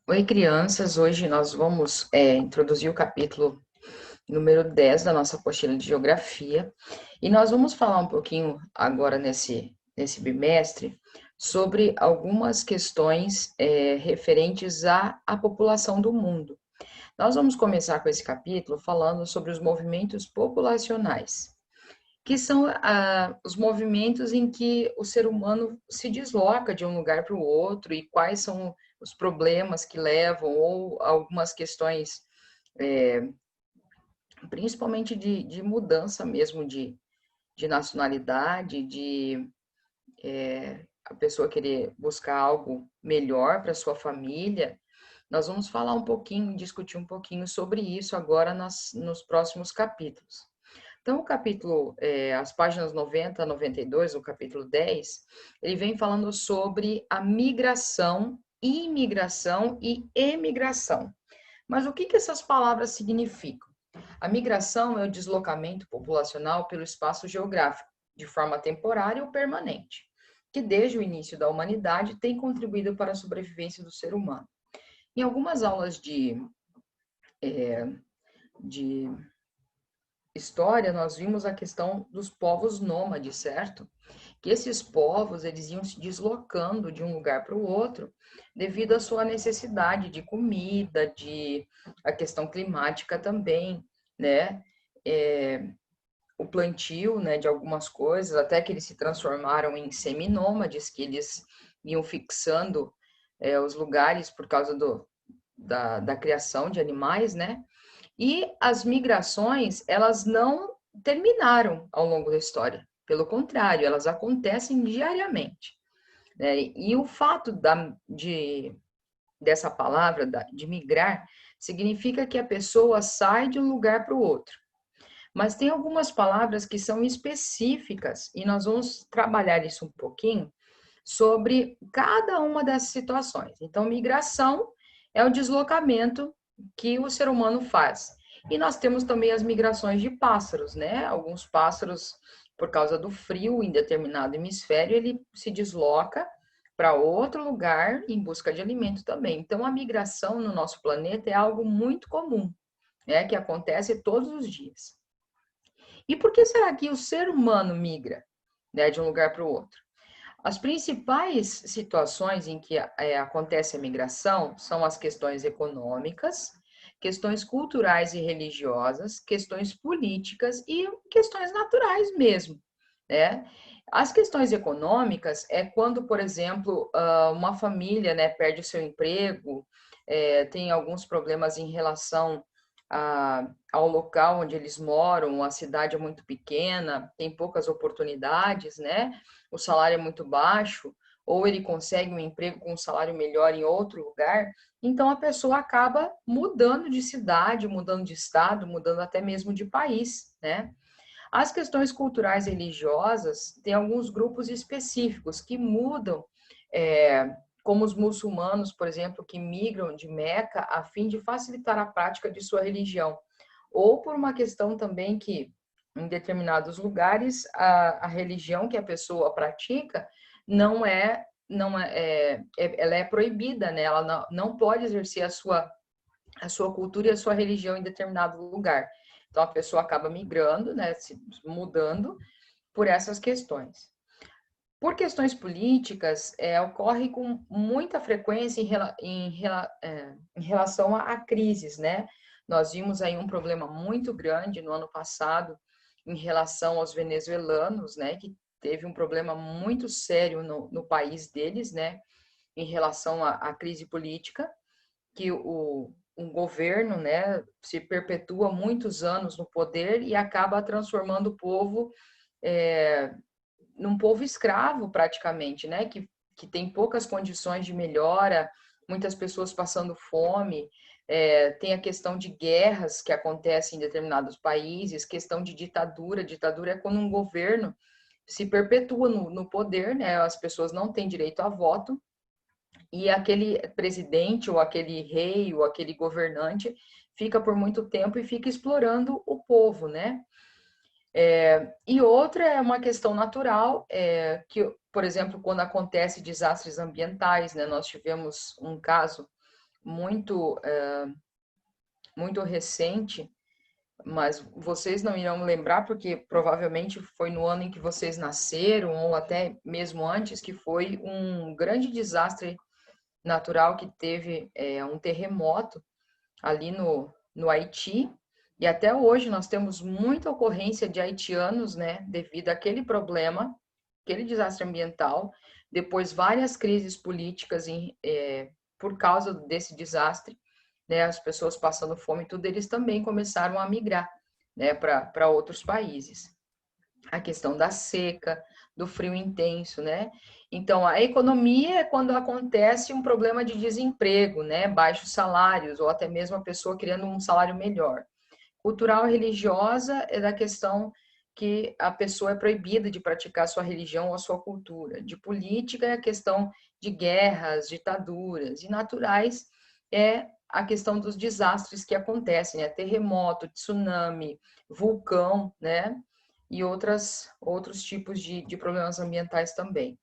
Oi, crianças. Hoje nós vamos introduzir o capítulo número 10 da nossa apostila de Geografia e nós vamos falar um pouquinho agora nesse bimestre sobre algumas questões referentes à população do mundo. Nós vamos começar com esse capítulo falando sobre os movimentos populacionais, que são os movimentos em que o ser humano se desloca de um lugar para o outro e quais são os problemas que levam ou algumas questões, principalmente de mudança mesmo de nacionalidade, de a pessoa querer buscar algo melhor para sua família. Nós vamos falar um pouquinho, discutir um pouquinho sobre isso agora nos próximos capítulos. Então, o capítulo, as páginas 90 a 92, o capítulo 10, ele vem falando sobre a migração, imigração e emigração. Mas o que essas palavras significam? A migração é o deslocamento populacional pelo espaço geográfico, de forma temporária ou permanente, que desde o início da humanidade tem contribuído para a sobrevivência do ser humano. Em algumas aulas de história, nós vimos a questão dos povos nômades, certo? Que esses povos, eles iam se deslocando de um lugar para o outro devido à sua necessidade de comida, de a questão climática também, né? É, o plantio, né, de algumas coisas, até que eles se transformaram em seminômades, que eles iam fixando os lugares por causa da criação de animais, né? E as migrações, elas não terminaram ao longo da história. Pelo contrário, elas acontecem diariamente. Né? E o fato dessa palavra, de migrar, significa que a pessoa sai de um lugar para o outro. Mas tem algumas palavras que são específicas e nós vamos trabalhar isso um pouquinho sobre cada uma dessas situações. Então, migração é o deslocamento que o ser humano faz. E nós temos também as migrações de pássaros, né? Alguns pássaros, por causa do frio em determinado hemisfério, ele se desloca para outro lugar em busca de alimento também. Então, a migração no nosso planeta é algo muito comum, né? Que acontece todos os dias. E por que será que o ser humano migra, né, de um lugar para o outro? As principais situações em que acontece a migração são as questões econômicas, questões culturais e religiosas, questões políticas e questões naturais mesmo, né? As questões econômicas é quando, por exemplo, uma família, né, perde o seu emprego, tem alguns problemas em relação ao local onde eles moram, a cidade é muito pequena, tem poucas oportunidades, né? O salário é muito baixo, ou ele consegue um emprego com um salário melhor em outro lugar, então a pessoa acaba mudando de cidade, mudando de estado, mudando até mesmo de país, né? As questões culturais e religiosas têm alguns grupos específicos que mudam, como os muçulmanos, por exemplo, que migram de Meca a fim de facilitar a prática de sua religião, ou por uma questão também que, em determinados lugares, a religião que a pessoa pratica ela é proibida, né? Ela não pode exercer a sua cultura e a sua religião em determinado lugar. Então a pessoa acaba migrando, né, se mudando por essas questões. Por questões políticas, ocorre com muita frequência em relação a crises, né? Nós vimos aí um problema muito grande no ano passado em relação aos venezuelanos, né? Que teve um problema muito sério no país deles, né? Em relação à crise política, que um governo, né, se perpetua muitos anos no poder e acaba transformando o povo num povo escravo praticamente, né, que tem poucas condições de melhora, muitas pessoas passando fome, tem a questão de guerras que acontecem em determinados países, questão de ditadura. Ditadura é quando um governo se perpetua no poder, né, as pessoas não têm direito a voto, e aquele presidente ou aquele rei ou aquele governante fica por muito tempo e fica explorando o povo, né? E outra é uma questão natural, por exemplo, quando acontece desastres ambientais, né? Nós tivemos um caso muito, muito recente, mas vocês não irão lembrar, porque provavelmente foi no ano em que vocês nasceram, ou até mesmo antes, que foi um grande desastre natural que teve um terremoto ali no Haiti. E até hoje nós temos muita ocorrência de haitianos, né, devido àquele problema, aquele desastre ambiental, depois várias crises políticas por causa desse desastre, né, as pessoas passando fome e tudo, eles também começaram a migrar, né, para outros países. A questão da seca, do frio intenso, né? Então, a economia é quando acontece um problema de desemprego, né? Baixos salários, ou até mesmo a pessoa querendo um salário melhor. Cultural e religiosa é da questão que a pessoa é proibida de praticar sua religião ou a sua cultura. De política é a questão de guerras, ditaduras. E naturais é a questão dos desastres que acontecem, né? Terremoto, tsunami, vulcão, né? E outros tipos de problemas ambientais também.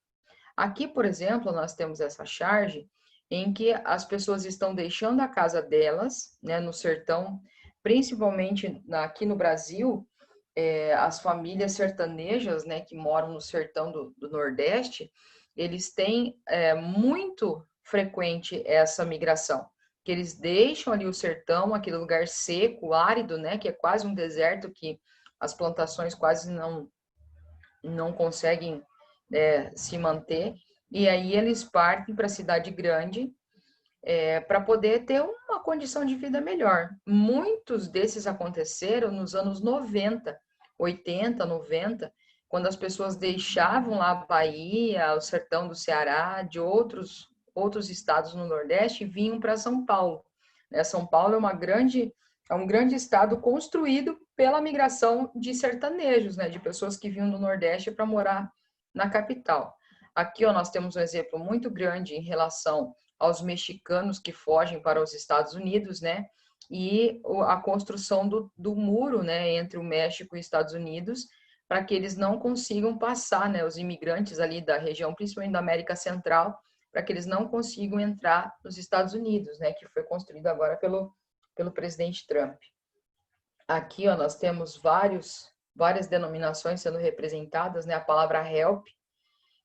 Aqui, por exemplo, nós temos essa charge em que as pessoas estão deixando a casa delas, né, no sertão, principalmente aqui no Brasil, as famílias sertanejas, né, que moram no sertão do Nordeste, eles têm muito frequente essa migração, que eles deixam ali o sertão, aquele lugar seco, árido, né, que é quase um deserto, que as plantações quase não conseguem se manter, e aí eles partem para a cidade grande para poder ter uma condição de vida melhor. Muitos desses aconteceram nos anos 90, 80, 90, quando as pessoas deixavam lá a Bahia, o sertão do Ceará, de outros estados no Nordeste, e vinham para São Paulo. São Paulo é um grande estado construído pela migração de sertanejos, né, de pessoas que vinham do Nordeste para morar na capital. Aqui, ó, nós temos um exemplo muito grande em relação aos mexicanos que fogem para os Estados Unidos, né? E a construção do muro, né, entre o México e os Estados Unidos, para que eles não consigam passar, né, os imigrantes ali da região, principalmente da América Central, para que eles não consigam entrar nos Estados Unidos, né, que foi construído agora pelo presidente Trump. Aqui, ó, nós temos várias denominações sendo representadas, né? A palavra help,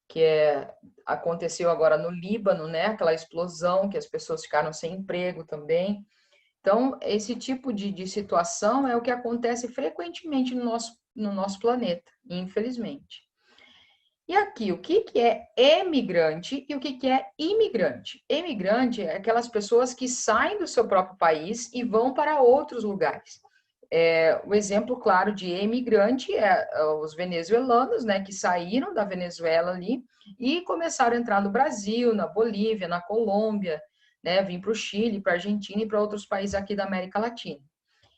que aconteceu agora no Líbano, né? Aquela explosão que as pessoas ficaram sem emprego também. Então, esse tipo de situação é o que acontece frequentemente no nosso planeta, infelizmente. E aqui, o que é emigrante e o que é imigrante? Emigrante é aquelas pessoas que saem do seu próprio país e vão para outros lugares. O exemplo claro de emigrante é os venezuelanos, né, que saíram da Venezuela ali e começaram a entrar no Brasil, na Bolívia, na Colômbia, né, vim para o Chile, para a Argentina e para outros países aqui da América Latina.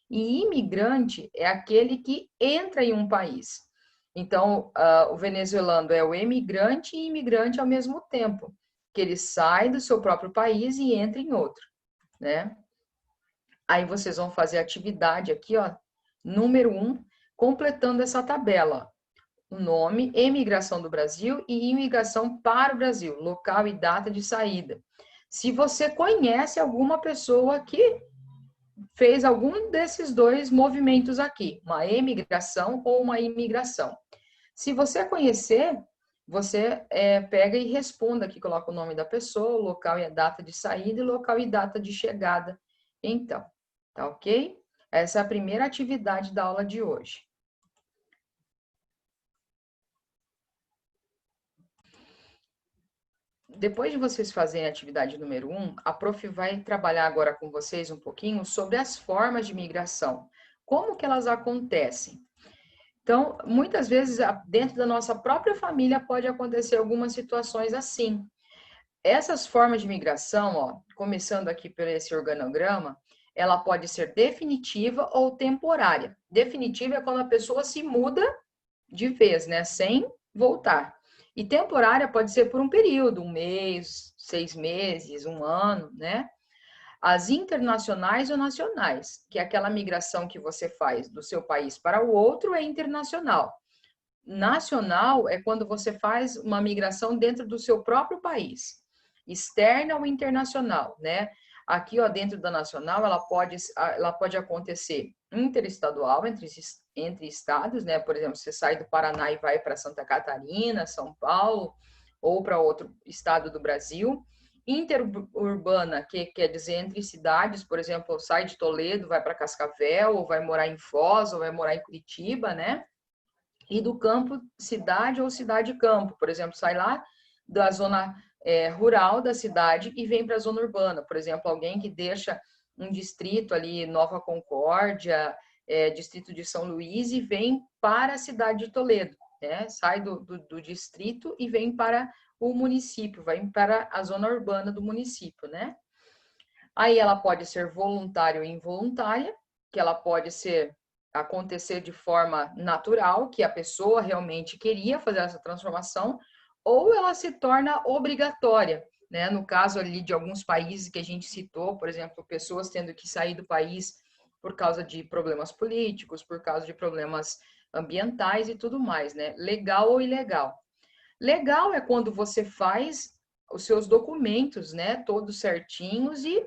E imigrante é aquele que entra em um país. Então, o venezuelano é o emigrante e imigrante ao mesmo tempo, que ele sai do seu próprio país e entra em outro, né? Aí vocês vão fazer a atividade aqui, ó, número 1, completando essa tabela. O nome, imigração do Brasil e imigração para o Brasil, local e data de saída. Se você conhece alguma pessoa que fez algum desses dois movimentos aqui, uma emigração ou uma imigração. Se você conhecer, você pega e responda aqui, coloca o nome da pessoa, o local e a data de saída e local e data de chegada. Então, tá ok? Essa é a primeira atividade da aula de hoje. Depois de vocês fazerem a atividade número 1, a prof vai trabalhar agora com vocês um pouquinho sobre as formas de migração. Como que elas acontecem? Então, muitas vezes, dentro da nossa própria família, pode acontecer algumas situações assim. Essas formas de migração, ó, começando aqui por esse organograma, ela pode ser definitiva ou temporária. Definitiva é quando a pessoa se muda de vez, né, sem voltar. E temporária pode ser por um período, 1 mês, 6 meses, 1 ano, né? As internacionais ou nacionais, que é aquela migração que você faz do seu país para o outro, é internacional. Nacional é quando você faz uma migração dentro do seu próprio país. Externa ou internacional, né? Aqui, ó, dentro da nacional, ela pode acontecer interestadual, entre estados, né? Por exemplo, você sai do Paraná e vai para Santa Catarina, São Paulo, ou para outro estado do Brasil. Interurbana, que quer dizer entre cidades, por exemplo, sai de Toledo, vai para Cascavel, ou vai morar em Foz, ou vai morar em Curitiba, né? E do campo, cidade ou cidade-campo, por exemplo, sai lá da zona rural da cidade e vem para a zona urbana. Por exemplo, alguém que deixa um distrito ali, Nova Concórdia, distrito de São Luís, e vem para a cidade de Toledo, né? Sai do distrito e vem para o município, vai para a zona urbana do município, né? Aí ela pode ser voluntária ou involuntária, que ela pode acontecer de forma natural, que a pessoa realmente queria fazer essa transformação, ou ela se torna obrigatória, né? No caso ali de alguns países que a gente citou, por exemplo, pessoas tendo que sair do país por causa de problemas políticos, por causa de problemas ambientais e tudo mais, né? Legal ou ilegal. Legal é quando você faz os seus documentos, né, todos certinhos e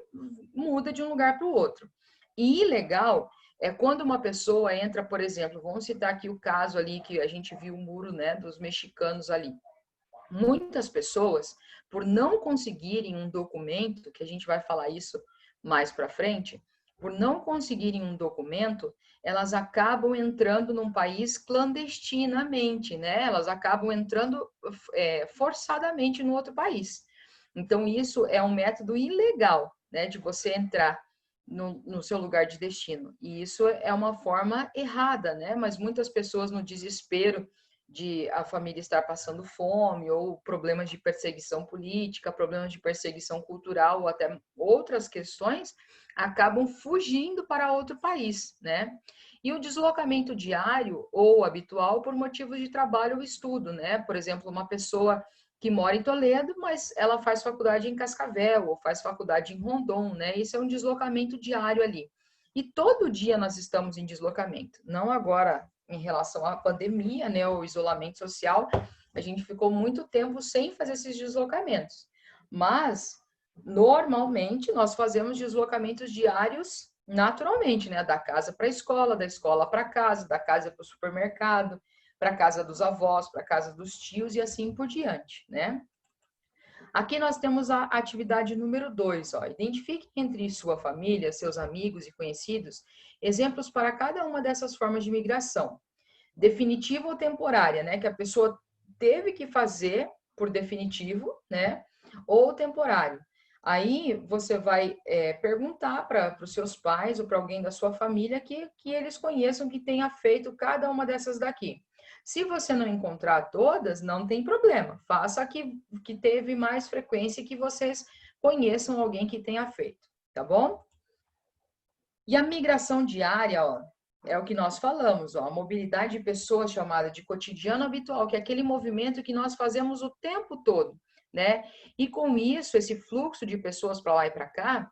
muda de um lugar para o outro. E ilegal é quando uma pessoa entra, por exemplo, vamos citar aqui o caso ali que a gente viu o muro, né, dos mexicanos ali. Muitas pessoas, por não conseguirem um documento, que a gente vai falar isso mais para frente, por não conseguirem um documento, elas acabam entrando num país clandestinamente, né? Elas acabam entrando forçadamente no outro país. Então, isso é um método ilegal, né, de você entrar no seu lugar de destino. E isso é uma forma errada, né? Mas muitas pessoas, no desespero de a família estar passando fome, ou problemas de perseguição política, problemas de perseguição cultural, ou até outras questões, acabam fugindo para outro país, né? E o deslocamento diário ou habitual por motivos de trabalho ou estudo, né? Por exemplo, uma pessoa que mora em Toledo, mas ela faz faculdade em Cascavel, ou faz faculdade em Rondon, né? Isso é um deslocamento diário ali. E todo dia nós estamos em deslocamento, não agora em relação à pandemia, né, o isolamento social, a gente ficou muito tempo sem fazer esses deslocamentos. Mas, normalmente, nós fazemos deslocamentos diários naturalmente, né, da casa para a escola, da escola para casa, da casa para o supermercado, para a casa dos avós, para a casa dos tios e assim por diante, né? Aqui nós temos a atividade número 2, ó. Identifique entre sua família, seus amigos e conhecidos exemplos para cada uma dessas formas de migração. Definitiva ou temporária, né? Que a pessoa teve que fazer por definitivo, né? Ou temporário. Aí você vai perguntar para os seus pais ou para alguém da sua família que eles conheçam que tenha feito cada uma dessas daqui. Se você não encontrar todas, não tem problema. Faça que teve mais frequência e que vocês conheçam alguém que tenha feito, tá bom? E a migração diária, ó, é o que nós falamos, ó, a mobilidade de pessoas chamada de cotidiano habitual, que é aquele movimento que nós fazemos o tempo todo, né? E com isso, esse fluxo de pessoas para lá e para cá,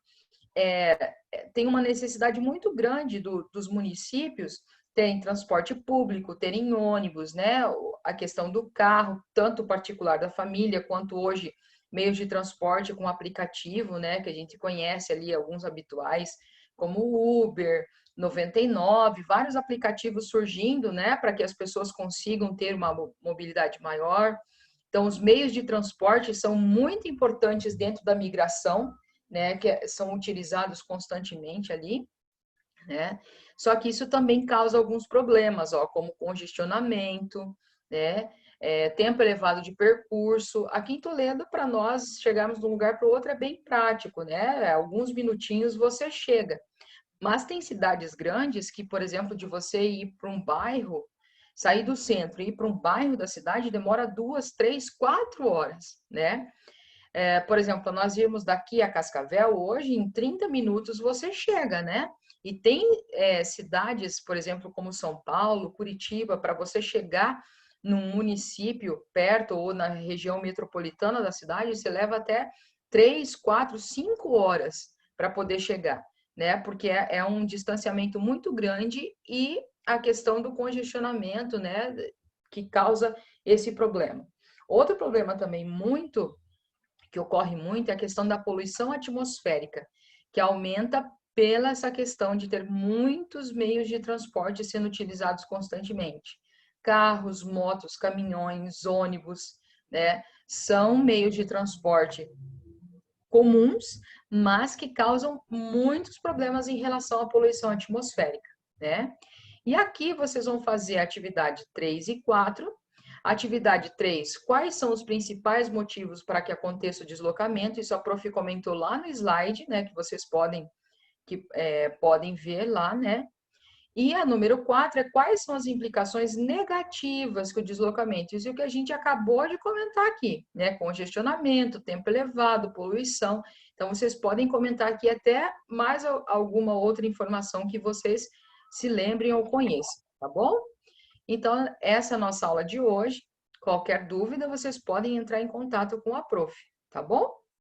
tem uma necessidade muito grande dos municípios terem transporte público, terem ônibus, né? A questão do carro, tanto particular da família, quanto hoje meios de transporte com aplicativo, né? Que a gente conhece ali, alguns habituais, como o Uber, 99, vários aplicativos surgindo, né? Para que as pessoas consigam ter uma mobilidade maior. Então, os meios de transporte são muito importantes dentro da migração, né, que são utilizados constantemente ali, né? Só que isso também causa alguns problemas, ó, como congestionamento, né? Tempo elevado de percurso. Aqui em Toledo, para nós chegarmos de um lugar para o outro é bem prático, né? Alguns minutinhos você chega. Mas tem cidades grandes que, por exemplo, de você ir para um bairro, sair do centro e ir para um bairro da cidade demora 2, 3, 4 horas, né? Por exemplo, nós irmos daqui a Cascavel, hoje em 30 minutos você chega, né? E tem cidades, por exemplo, como São Paulo, Curitiba, para você chegar num município perto ou na região metropolitana da cidade, você leva até 3, 4, 5 horas para poder chegar, né? Porque é um distanciamento muito grande e a questão do congestionamento, né? Que causa esse problema. Outro problema também que ocorre muito é a questão da poluição atmosférica, que aumenta pela essa questão de ter muitos meios de transporte sendo utilizados constantemente. Carros, motos, caminhões, ônibus, né? São meios de transporte comuns, mas que causam muitos problemas em relação à poluição atmosférica, né? E aqui vocês vão fazer a atividade 3 e 4. Atividade 3, quais são os principais motivos para que aconteça o deslocamento? Isso a prof comentou lá no slide, né, que vocês podem ver lá, né? E a número 4 é quais são as implicações negativas que o deslocamento, isso é o que a gente acabou de comentar aqui, né? Congestionamento, tempo elevado, poluição. Então, vocês podem comentar aqui até mais alguma outra informação que vocês se lembrem ou conheçam, tá bom? Então, essa é a nossa aula de hoje. Qualquer dúvida, vocês podem entrar em contato com a prof, tá bom?